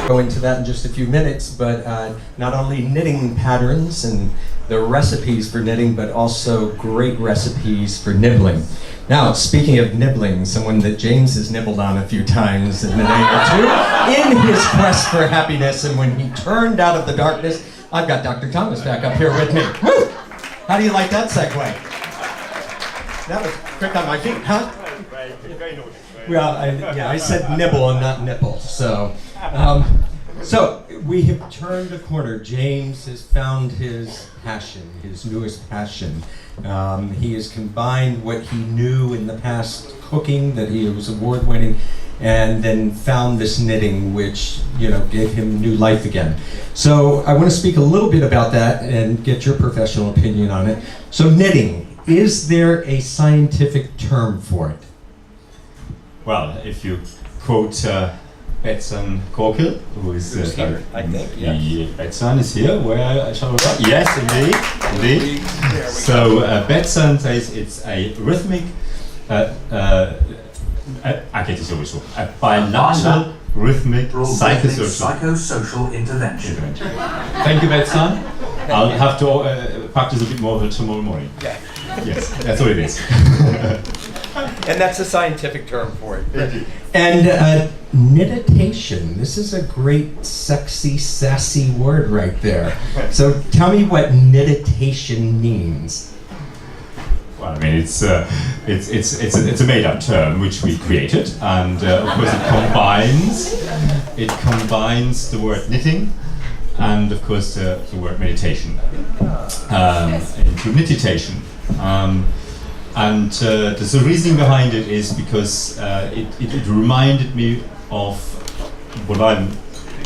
Go into that in just a few minutes, but not only knitting patterns and the recipes for knitting, but also great recipes for nibbling. Now, speaking of nibbling, someone that James has nibbled on a few times in the day or two in his quest for happiness, and when he turned out of the darkness, I've got Dr. Thomas back up here with me. Woo! How do you like that segue? That was quick on my feet, huh? Well, I said nibble and not nipple, so. So we have turned a corner. James has found his passion, his newest passion. He has combined what he knew in the past cooking, that he was award-winning, and then found this knitting, which gave him new life again. So I want to speak a little bit about that and get your professional opinion on it. So knitting, is there a scientific term for it? Well, if you quote Betsan Korkil, who is here, I think. Yeah. Betsan is here. Where I shall write? Yes, indeed. So Betsan says it's a rhythmic, bilateral rhythmic psychosocial intervention. Thank you, Betsan. I'll have to practice a bit more tomorrow morning. Yeah. Yes, that's what it is. And that's a scientific term for it. And knititation, this is a great, sexy, sassy word right there. So tell me what knititation means. Well, I mean, it's a made-up term which we created, and of course it combines the word knitting and of course the word meditation into knititation. And the reasoning behind it is because it reminded me of what I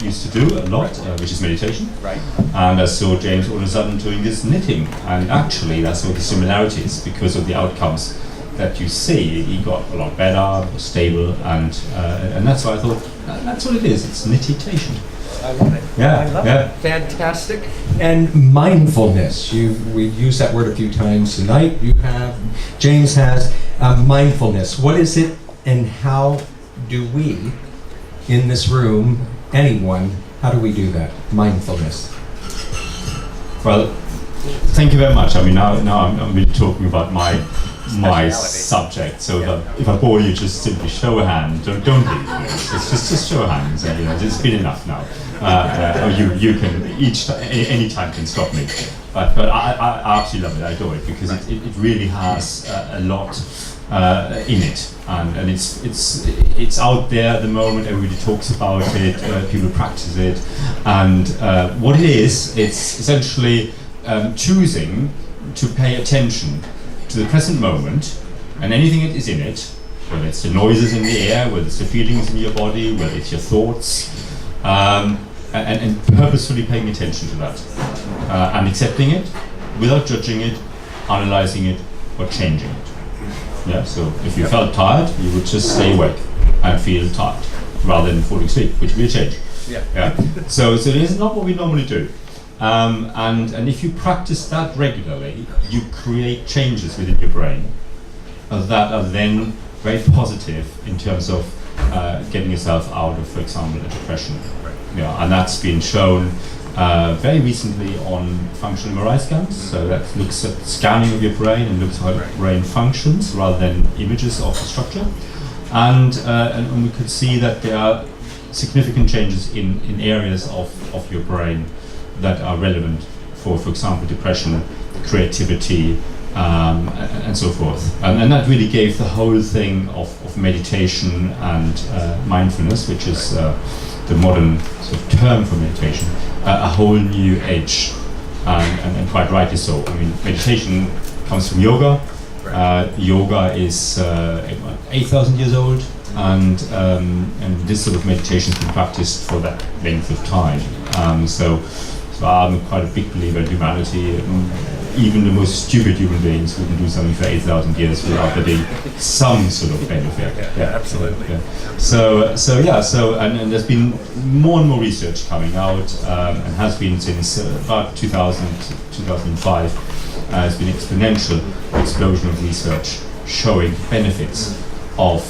used to do a lot, which is meditation. Right. And I saw James all of a sudden doing this knitting, and actually that's all the similarities because of the outcomes that you see. He got a lot better, more stable, and that's why I thought that's what it is. It's knititation. I love it. Yeah, I love yeah. it. Fantastic. And mindfulness. We've used that word a few times tonight. James has mindfulness. What is it, and how do we, in this room, anyone, how do we do that? Mindfulness. Well, thank you very much. I mean, now I'm really talking about my subject. So if I bore you, just simply show a hand. Don't leave. Just show hands. And, it's been enough now. Or you can any time can stop me. But I absolutely love it. I adore it because it really has a lot in it, and it's out there at the moment. Everybody talks about it. People practice it, and what it is, it's essentially choosing to pay attention to the present moment and anything that is in it, whether it's the noises in the air, whether it's the feelings in your body, whether it's your thoughts, and purposefully paying attention to that and accepting it without judging it, analyzing it, or changing it. Yeah. So if you felt tired, you would just stay awake and feel tired rather than falling asleep, which would be a change. Yeah. So this is not what we normally do. And if you practice that regularly, you create changes within your brain that are then very positive in terms of getting yourself out of, for example, a depression. Yeah, and that's been shown very recently on functional MRI scans. So that looks at scanning of your brain and looks at how the brain functions rather than images of the structure. And we could see that there are significant changes in areas of your brain that are relevant for example, depression, creativity, and so forth. And that really gave the whole thing of meditation and mindfulness, which is the modern sort of term for meditation, a whole new edge, and quite rightly so. I mean, meditation comes from yoga. Yoga is 8,000 years old, and this sort of meditation has been practiced for that length of time. So I'm quite a big believer in humanity. even the most stupid human beings wouldn't do something for 8,000 years without there being some sort of benefit. Absolutely. Yeah. And there's been more and more research coming out, and has been since about 2000, 2005. It's been exponential explosion of research showing benefits of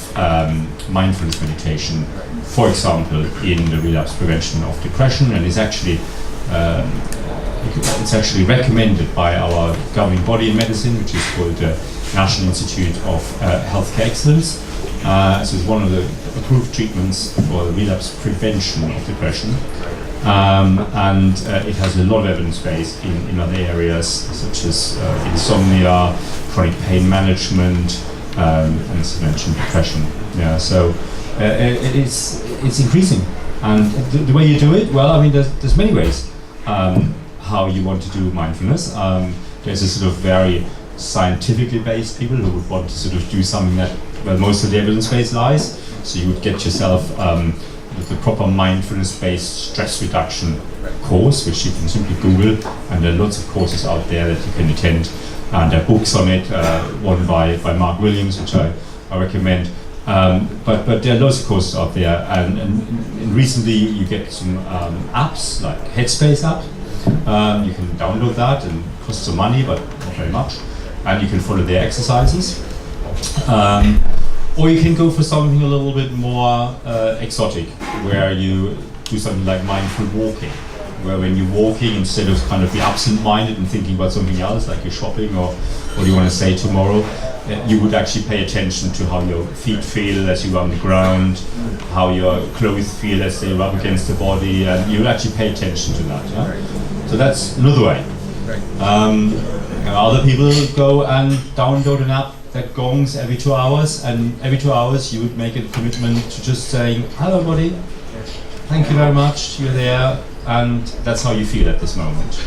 mindfulness meditation, for example, in the relapse prevention of depression, and is actually it's actually recommended by our governing body in medicine, which is called the National Institute of Healthcare Excellence. So it's one of the approved treatments for the relapse prevention of depression. And it has a lot of evidence base in other areas such as insomnia, chronic pain management, and as I mentioned, depression. Yeah, so it's increasing. And the way you do it, well, I mean, there's many ways how you want to do mindfulness. There's a sort of very scientifically based people who would want to sort of do something that, well, most of the evidence base lies. So you would get yourself the proper mindfulness-based stress reduction course, which you can simply Google, and there are lots of courses out there that you can attend, and there are books on it, one by Mark Williams, which I recommend. But there are lots of courses out there, and recently you get some apps like Headspace app. You can download that, and it costs some money, but not very much, and you can follow their exercises. Or you can go for something a little bit more exotic, where you do something like mindful walking, where when you're walking, instead of kind of be absent-minded and thinking about something else, like you're shopping or what you want to say tomorrow, you would actually pay attention to how your feet feel as you are on the ground, how your clothes feel as they rub against the body, and you would actually pay attention to that. Yeah? So that's another way. Other people go and download an app that gongs every 2 hours, and every 2 hours you would make a commitment to just saying, "Hello, body. Thank you very much. You're there," and that's how you feel at this moment.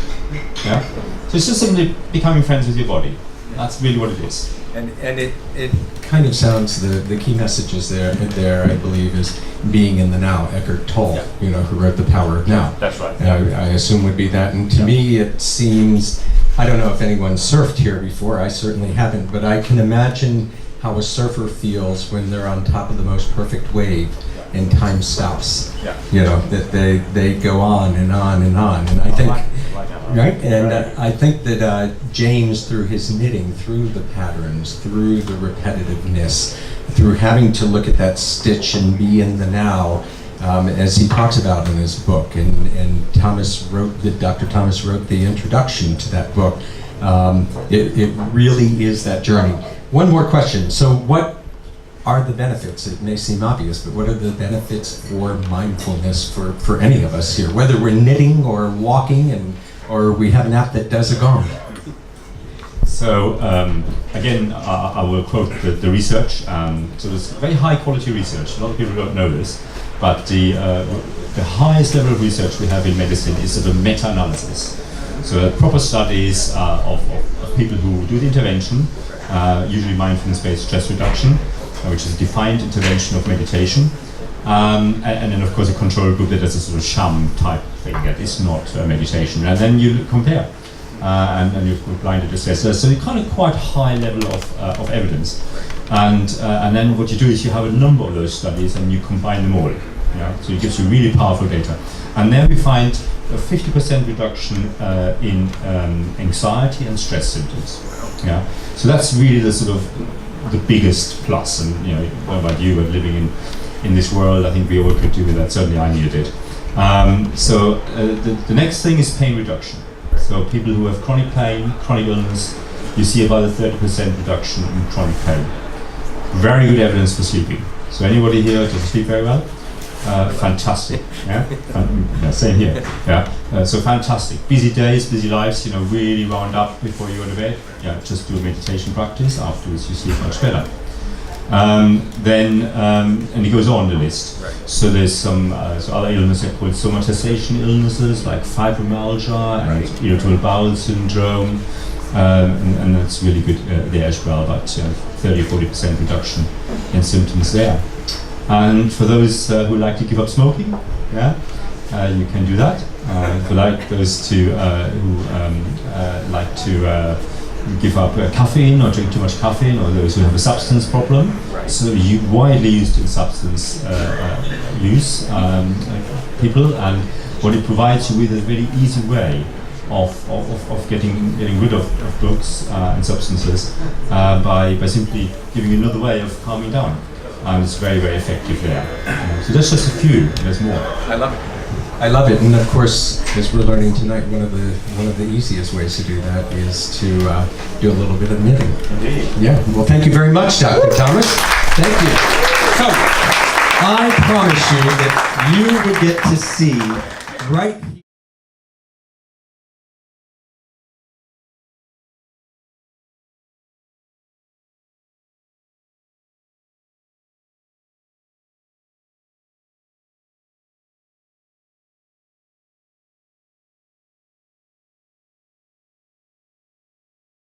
Yeah. So it's just simply becoming friends with your body. That's really what it is. And it kind of sounds, the key messages there I believe is being in the now. Eckhart Tolle, who wrote The Power of Now. That's right. I assume would be that. And to me it seems, I don't know if anyone surfed here before, I certainly haven't, but I can imagine how a surfer feels when they're on top of the most perfect wave and time stops. That they go on and on and on. And I think, right? And I think that James, through his knitting, through the patterns, through the repetitiveness, through having to look at that stitch and be in the now, as he talks about in his book, and Dr. Thomas wrote the introduction to that book. It really is that journey. One more question. So what are the benefits? It may seem obvious, but what are the benefits for mindfulness for any of us here, whether we're knitting or walking, or we have an app that does a gong? So again, I will quote the research. So there's very high quality research. A lot of people don't know this, but the highest level of research we have in medicine is sort of meta-analysis. So proper studies of people who do the intervention, usually mindfulness-based stress reduction, which is a defined intervention of meditation, and then of course a control group that is a sort of sham type thing that is not meditation, and then you compare. And you've got blinded assessors, so you kind of quite high level of evidence, and then what you do is you have a number of those studies and you combine them all. Yeah, so it gives you really powerful data, and then we find a 50% reduction in anxiety and stress symptoms. Yeah, so that's really the sort of the biggest plus. And what about you? But living in this world, I think we all could do with that. Certainly, I needed it. So the next thing is pain reduction. So people who have chronic pain, chronic illness, you see about a 30% reduction in chronic pain. Very good evidence for sleeping. So anybody here doesn't sleep very well? Fantastic. Yeah? Same here. Yeah. So fantastic. Busy days, busy lives. Really wound up before you go to bed. Yeah. Just do a meditation practice. Afterwards, you sleep much better. And it goes on the list. Right. So there's some other illnesses called somatization illnesses like fibromyalgia and irritable bowel syndrome, and that's really good there as well. About 30-40% reduction in symptoms there. And for those who like to give up smoking, you can do that. For like those who like to give up caffeine or drink too much caffeine, or those who have a substance problem. So widely used in substance use people, and what it provides you with is a very easy way of getting rid of books and substances by simply giving another way of calming down. And it's very, very effective there. So that's just a few, there's more. I love it. I love it, and of course, as we're learning tonight, one of the easiest ways to do that is to do a little bit of knitting. Indeed. Yeah. Well, thank you very much, Dr. Thomas. Thank you. So, I promise you that you will get to see right